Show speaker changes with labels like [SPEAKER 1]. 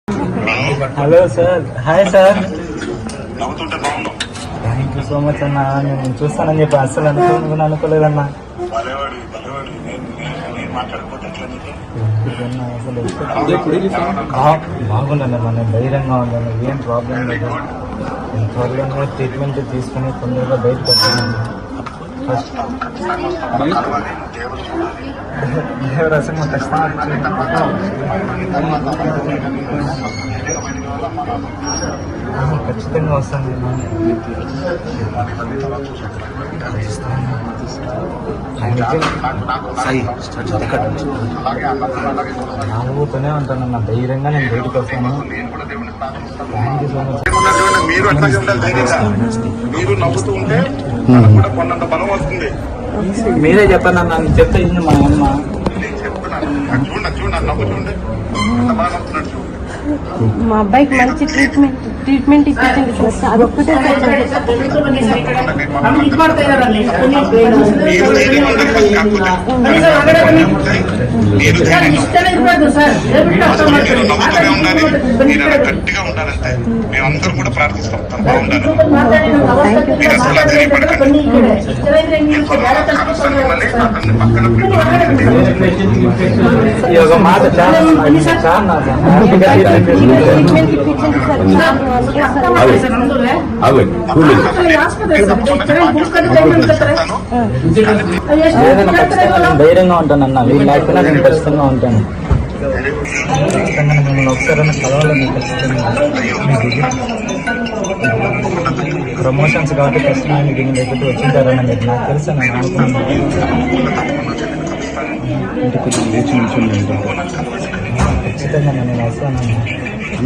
[SPEAKER 1] Hello sir, hi sir.
[SPEAKER 2] నవ్వుతుంటే బాగున్నావు.
[SPEAKER 1] Thank you so much అన్న. నేను చూస్తానని చెప్పి అస్సలు అనుకోలేదన్నా.
[SPEAKER 2] భలేవాడి నేను మాట్లాడకపోతే ఎట్లా నీకు?
[SPEAKER 1] అసలు బాగుండన్నా, నేను ధైర్యంగా ఉన్నాను, ఏం ప్రాబ్లం లేదు. నేను త్వరగా ట్రీట్మెంట్ తీసుకుని తొందరగా బయటకు వచ్చానండి. ఫస్ట్ దేవరాశం ఖచ్చితంగా వస్తాను. నవ్వుతూనే ఉంటానన్న, ధైర్యంగా నేను బయటకు వస్తాను. Thank you so much.
[SPEAKER 2] మీరు అట్లాగే ఉండాలి ధైర్యంగా. మీరు నవ్వుతూ ఉంటే కూడా కొన్నంత బలం వస్తుంది.
[SPEAKER 1] మీరే చెప్పండి అన్న, చెప్తే ఇన్ని మా అమ్మ.
[SPEAKER 2] నేను చెప్తున్నాను, చూడండి నవ్వు చూడండి, ఎంత బాగా నవ్వుతున్నాడు చూడు.
[SPEAKER 3] మా అబ్బాయికి మంచి ట్రీట్మెంట్ ఇప్పించండి సార్. అదొక్కటే
[SPEAKER 2] మీరు ధైర్యంగా ఉండాలి, కాకపోతే మీరు నవ్వుతూనే ఉండాలి, మీరు అలా గట్టిగా ఉండాలంటే మేమందరం కూడా ప్రార్థిస్తాం తను బాగుండాలి. మీరు అసలు ధైర్యపడకండి. మళ్ళీ అతన్ని పక్కన
[SPEAKER 1] ఈ ఒక మాట చాలా
[SPEAKER 3] ట్రీట్మెంట్ ఇప్పించండి
[SPEAKER 1] సార్. ధైర్యంగా ఉంటానన్న, వీళ్ళు లేకపోయినా నేను ఖచ్చితంగా ఉంటాను. ఖచ్చితంగా మిమ్మల్ని ఒకసారైనా కలవాలని ఖచ్చితంగా. ప్రమోషన్స్ కాబట్టి ఖచ్చితంగా మీకు దీని దగ్గరికి వచ్చింటారని మీకు నాకు తెలుసు, నేను అనుకున్నాను. ఖచ్చితంగా నేను వస్తాను.